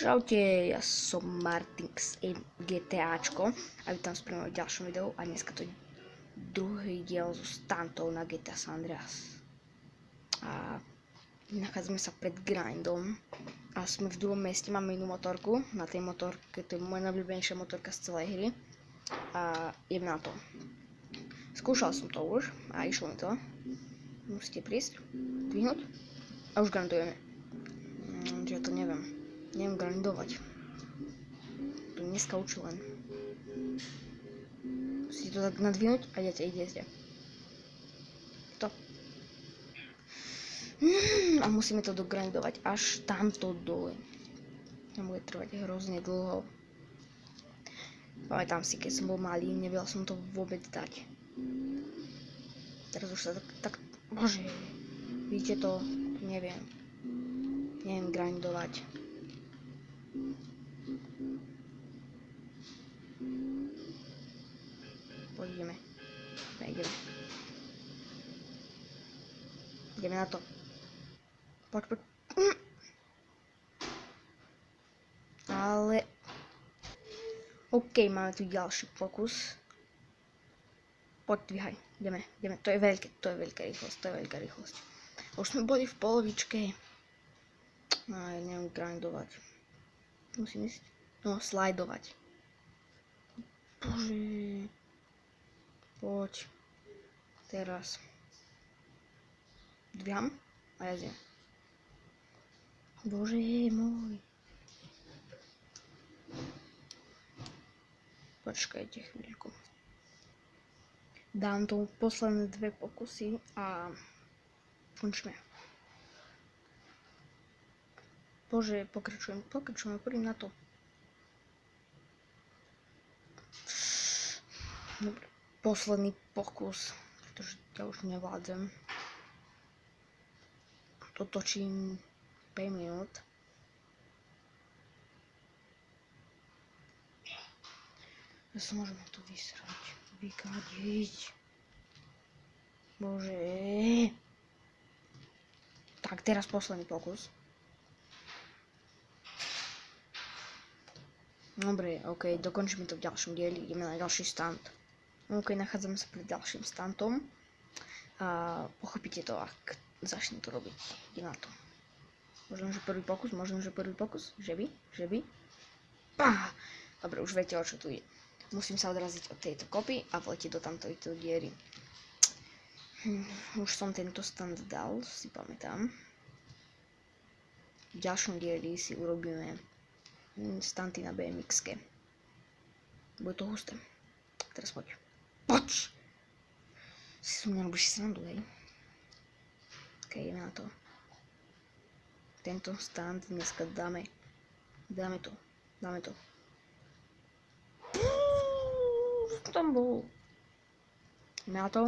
Čaute, ja som Martinx GTAčko a vítam s v ďalšom videu a dneska to je druhý diel so stantov na GTA San Andreas. A nachádzame sa pred grindom a sme v druhom meste, máme inú motorku, na tej motorke, to je moja najobľúbenejšia motorka z celej hry a idem na to. Skúšal som to už a išlo mi to. Musíte prísť, dvihnúť a už grindujeme. Čiže to neviem grindovať. To dneska učil len. Musíte to tak nadvinúť a idete. To. A musíme to dogrindovať až tamto dole. To bude trvať hrozne dlho. Pamätám si, keď som bol malý, nevedel som to vôbec dať. Teraz už sa tak bože, vidíte to, neviem grindovať. Poďme. Ideme na to. Poď. Ale OK, máme tu ďalší pokus. Poď, dvíhaj. Ideme. To je veľká rýchlosť. Už sme boli v polovičke. No, ja neviem grindovať. Musím ísť. No, slajdovať. Bože. Poď. Teraz. Dvíham a jazdím. Bože môj. Počkajte chvíľku. Dám tomu posledné 2 pokusy a končíme. Bože, pokračujem, poďme na to. Dobre, posledný pokus, pretože ja už nevládzem. To točím 5 minút. Ja sa môžeme tu vysrať, vykadiť. Bože. Tak, teraz posledný pokus. Dobre, OK, dokončíme to v ďalšom dieli, ideme na ďalší stunt. OK, nachádzame sa pred ďalším stuntom a pochopíte to, ak začne to robiť. Idem na to. Možno, že prvý pokus, že by. Pá! Dobre, už viete, o čo tu je. Musím sa odraziť od tejto kopy a vletieť do tamtejto diery. Už som tento stunt dal, si pamätám. V ďalšom dieli si urobíme stunty na BMX-ke. Bude to husté. Teraz poď. Si som nerobíš srandu, hej? OK, ideme na to. Tento stunt dneska dáme to. Tam bol. Na to.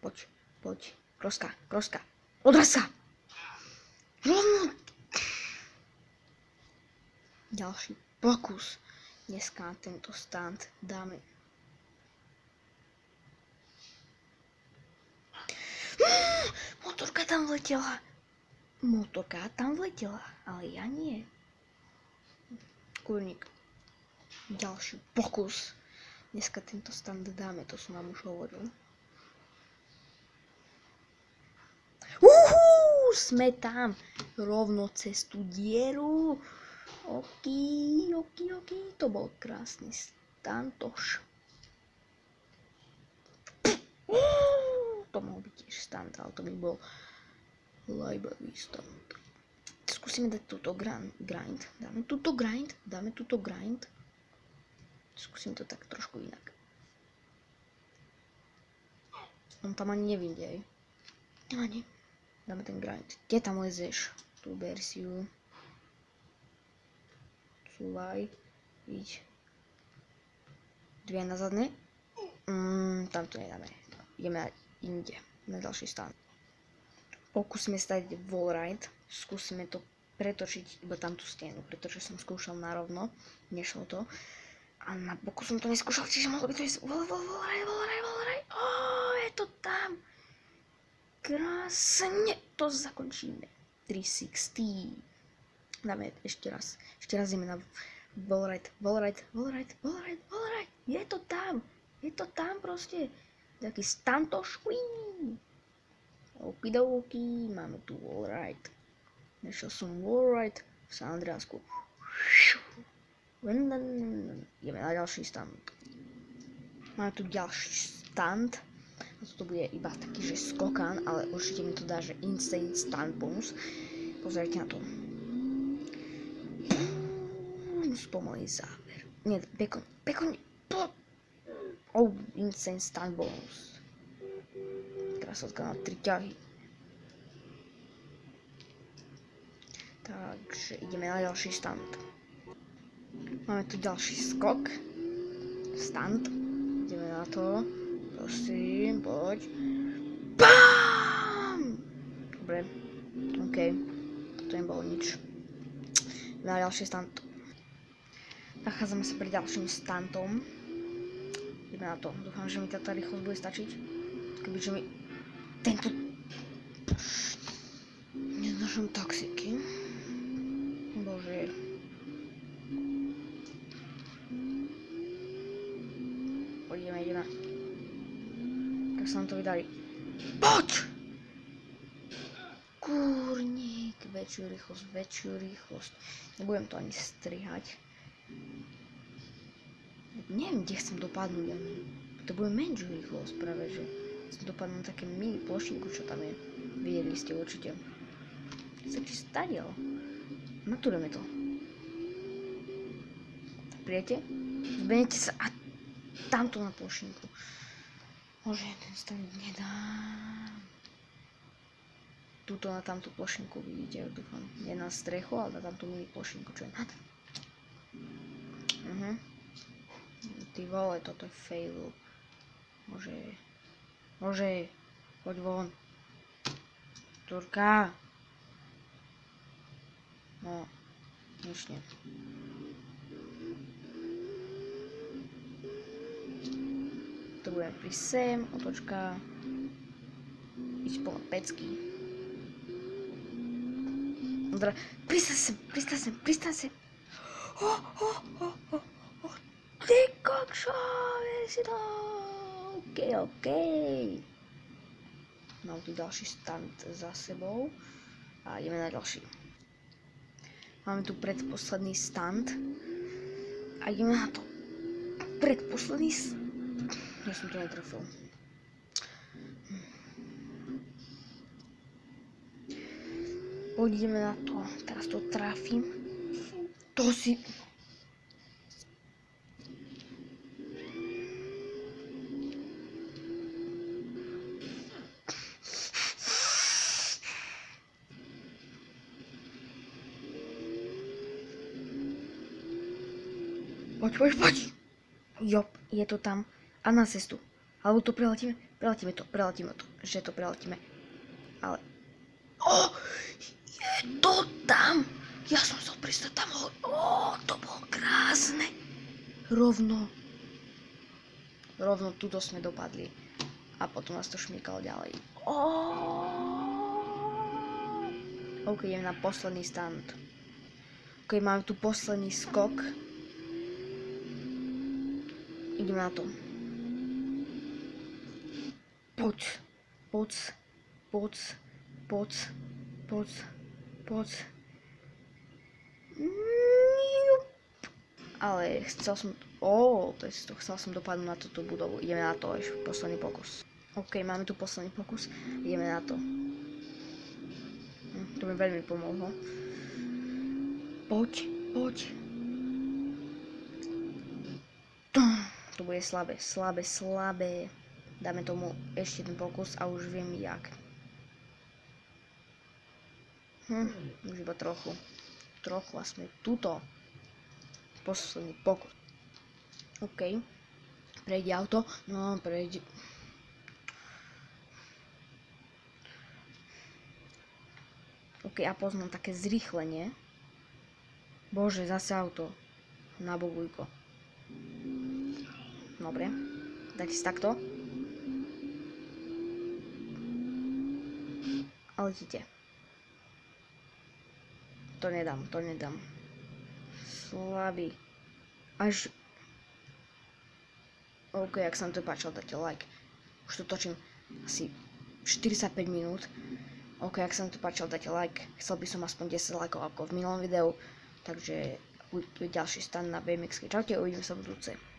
Poď. Kroska. Odraz sa. Rovno. Ďalší pokus. Dneska tento stunt dáme. Motorka tam vletela, ale ja nie. Kurník. Ďalší pokus. Dneska tento stunt dáme, to som vám už hovoril. Sme tam. Rovno cez tú dieru. OK. To bol krásny stantoš. To mohol byť tiež stunt, ale to by bol liveový stunt. Skúsime dať túto grind. Dáme túto grind. Skúsim to tak trošku inak. On tam ani nevidie. Ani. Dáme ten grind. Kde tam lezeš? Tú verziu. Súvaj. Iď. Dve na zadné. Tam to nedáme. Ideme inde. Na ďalší stan. Pokúsime stať wallride. Skúsime to pretočiť iba tamtú stenu, pretože som skúšal narovno. Nešlo to. A na boku som to neskúšal, čiže mohlo by to ísť wallride. Je to tam. Krásne to zakončíme. 360. Dáme ešte raz. Ešte raz ideme na wallride. Je to tam proste. Taký stantoš. Okidoki, máme tu wallride. Nešiel som wallride v San Andreasku. Ideme na ďalší stand. Máme tu ďalší stand. A toto bude iba taký, že skokan, ale určite mi to dá, že insane stand bonus. Pozrite na to. Spomalý záver. Nie, bekon. Oh, insane stand bonus. Krasotka na 3 ťahy. Takže ideme na ďalší stand. Máme tu ďalší skok. Stand. Ideme na to. Prosím, poď. BAM! Dobre. OK. To nebolo nič. Ideme na ďalší stand. Nachádzame sa pri ďalším standom. Ideme na to. Dúfam, že mi táto rýchlosť bude stačiť. Kebyže mi tento... Neznášam toxiky. Bože. Ideme. Tak sa nám to vydarí. Poď! Kúrnik. Väčšiu rýchlosť. Nebudem to ani strihať. Neviem, kde chcem dopadnúť ani. To bude menšiu rýchlosť práve, že chcem dopadnúť na také mini plošinku, čo tam je. Videli ste určite. Sa či stadiel. Matúreme to. Tak prijete? Zbenete sa a tamto na plošinku. Bože, ten stavit nedám. Tuto na tamto plošinku vidíte, dúfam. Nie na strechu, ale na tamto mini plošinku, čo je na to. Ty vole, toto je fail. Bože, poď von. Turka. No, nič nie. To budem prísť sem, otočka. Ísť plno pecky. Pristaň sem. Ty kokšo, vieš si to. OK. Mám tu ďalší stand za sebou. A ideme na ďalší. Máme tu predposledný stand. A ideme na to. Predposledný stand. Ja som to netrafil. Poďme na to. Teraz to trafím. To si... Poď. Jop, je to tam. A na cestu. Alebo to preletíme. Preletíme to. Že to preletíme. Ale... Je to tam. Ja som chcel pristať tam. To bolo krásne. Rovno tuto sme dopadli. A potom nás to šmykalo ďalej. OK, ideme na posledný stand. OK, máme tu posledný skok. Ideme na to. Poď. Ale chcel som... chcel som dopadnúť na túto budovu. Ideme na to, ešte posledný pokus. OK, máme tu posledný pokus. Ideme na to. To mi veľmi pomohlo. Poď. To bude slabé. Dáme tomu ešte jeden pokus a už viem jak. Už iba trochu. A sme tuto. Posledný pokus. OK. Prejde auto. No, prejde. OK, a poznám také zrýchlenie. Bože, zase auto. Na bogujko. Dobre. Dajte si takto. A letíte. to nedám. Slabý. Až... OK, ak sa vám to páčilo, dajte like. Už to točím asi 45 minút. OK, ak sa vám to páčilo, dajte like. Chcel by som aspoň 10 lajkov ako v minulom videu. Takže bude ďalší stan na BMX. Čaute, uvidíme sa budúce.